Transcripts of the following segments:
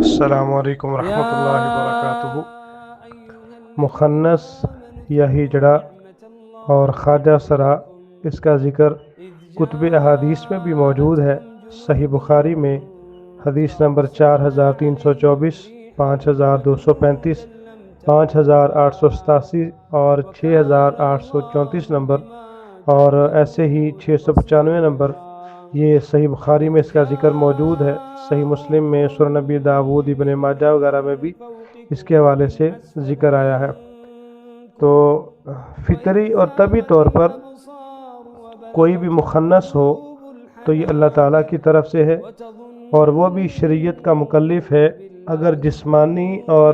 السلام علیکم ورحمۃ اللہ وبرکاتہ۔ مخنث یا ہجڑا اور خواجہ سرا، اس کا ذکر کتب احادیث میں بھی موجود ہے۔ صحیح بخاری میں حدیث نمبر 4324، 5235، 5887 اور 6834 نمبر، اور ایسے ہی 695 نمبر، یہ صحیح بخاری میں اس کا ذکر موجود ہے۔ صحیح مسلم میں، سنن نبی داؤد، ابن ماجہ وغیرہ میں بھی اس کے حوالے سے ذکر آیا ہے۔ تو فطری اور طبی طور پر کوئی بھی مخنث ہو تو یہ اللہ تعالیٰ کی طرف سے ہے، اور وہ بھی شریعت کا مکلف ہے۔ اگر جسمانی اور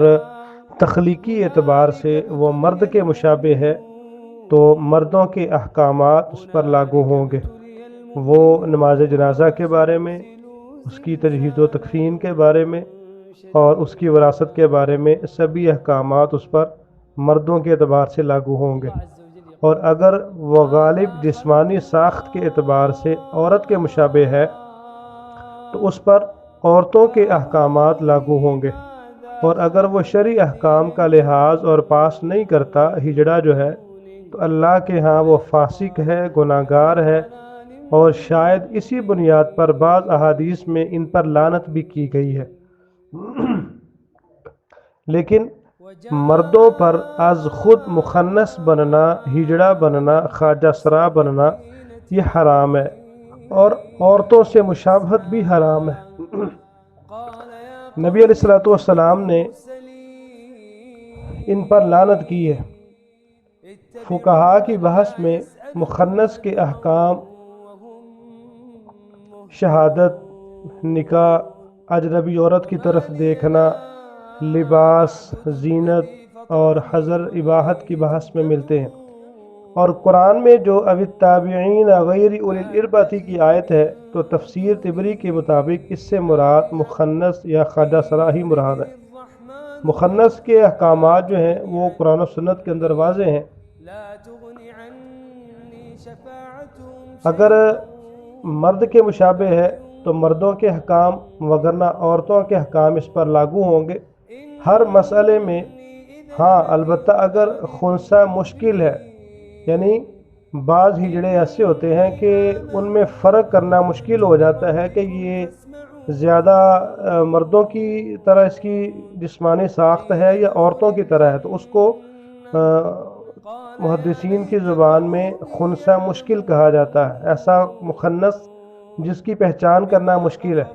تخلیقی اعتبار سے وہ مرد کے مشابہ ہے تو مردوں کے احکامات اس پر لاگو ہوں گے۔ وہ نماز جنازہ کے بارے میں، اس کی تجہیز و تکفین کے بارے میں اور اس کی وراثت کے بارے میں سبھی احکامات اس پر مردوں کے اعتبار سے لاگو ہوں گے، اور اگر وہ غالب جسمانی ساخت کے اعتبار سے عورت کے مشابہ ہے تو اس پر عورتوں کے احکامات لاگو ہوں گے، اور اگر وہ شرعی احکام کا لحاظ اور پاس نہیں کرتا، ہجڑا جو ہے، تو اللہ کے ہاں وہ فاسق ہے، گناہ گار ہے، اور شاید اسی بنیاد پر بعض احادیث میں ان پر لعنت بھی کی گئی ہے۔ لیکن مردوں پر از خود مخنث بننا، ہجڑا بننا، خواجہ سرا بننا یہ حرام ہے، اور عورتوں سے مشابہت بھی حرام ہے۔ نبی علیہ السلام نے ان پر لعنت کی ہے۔ فقہاء کی بحث میں مخنث کے احکام شہادت، نکاح، اجنبی عورت کی طرف دیکھنا، لباس، زینت اور حضر اباحت کی بحث میں ملتے ہیں، اور قرآن میں جو التابعین غیر اولی الاربۃ کی آیت ہے تو تفسیر طبری کے مطابق اس سے مراد مخنث یا خواجہ سرا ہی مراد ہے۔ مخنث کے احکامات جو ہیں وہ قرآن و سنت کے اندر واضح ہیں۔ اگر مرد کے مشابہ ہے تو مردوں کے احکام، وگرنہ عورتوں کے احکام اس پر لاگو ہوں گے ہر مسئلے میں۔ ہاں، البتہ اگر خنثی مشکل ہے، یعنی بعض ہجڑے ایسے ہوتے ہیں کہ ان میں فرق کرنا مشکل ہو جاتا ہے کہ یہ زیادہ مردوں کی طرح اس کی جسمانی ساخت ہے یا عورتوں کی طرح ہے، تو اس کو محدثین کی زبان میں خنثی مشکل کہا جاتا ہے۔ ایسا مخنث جس کی پہچان کرنا مشکل ہے،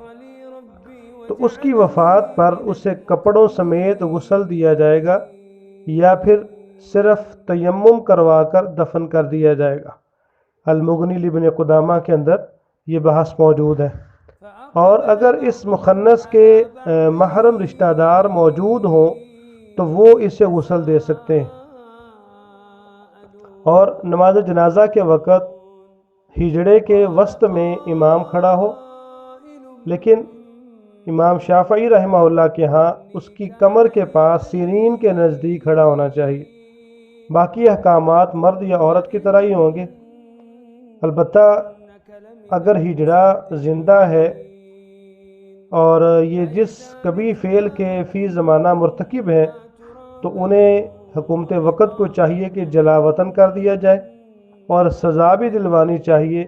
تو اس کی وفات پر اسے کپڑوں سمیت غسل دیا جائے گا یا پھر صرف تیمم کروا کر دفن کر دیا جائے گا۔ المغنی لابن قدامہ کے اندر یہ بحث موجود ہے۔ اور اگر اس مخنث کے محرم رشتہ دار موجود ہوں تو وہ اسے غسل دے سکتے ہیں۔ اور نماز جنازہ کے وقت ہجڑے کے وسط میں امام کھڑا ہو، لیکن امام شافعی رحمہ اللہ کے ہاں اس کی کمر کے پاس سیرین کے نزدیک کھڑا ہونا چاہیے۔ باقی احکامات مرد یا عورت کی طرح ہی ہوں گے۔ البتہ اگر ہجڑا زندہ ہے اور یہ جس کبھی فعل کے فی زمانہ مرتکب ہیں تو انہیں حکومت وقت کو چاہیے کہ جلا وطن کر دیا جائے، اور سزا بھی دلوانی چاہیے،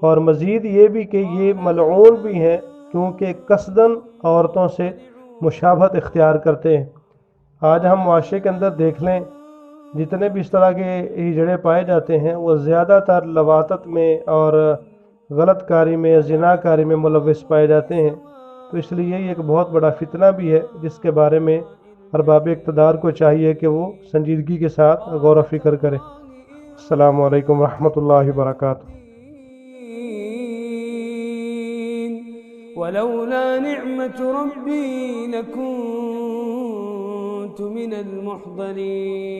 اور مزید یہ بھی کہ یہ ملعون بھی ہیں کیونکہ قصداً عورتوں سے مشابہت اختیار کرتے ہیں۔ آج ہم معاشرے کے اندر دیکھ لیں، جتنے بھی اس طرح کے ہجڑے پائے جاتے ہیں وہ زیادہ تر لواطت میں اور غلط کاری میں، زنا کاری میں ملوث پائے جاتے ہیں۔ تو اس لیے یہ ایک بہت بڑا فتنہ بھی ہے جس کے بارے میں ارباب اقتدار کو چاہیے کہ وہ سنجیدگی کے ساتھ غور و فکر کریں۔ السلام علیکم ورحمۃ اللہ وبرکاتہ۔ ولولا نعمة ربي لكنت من المحضرين۔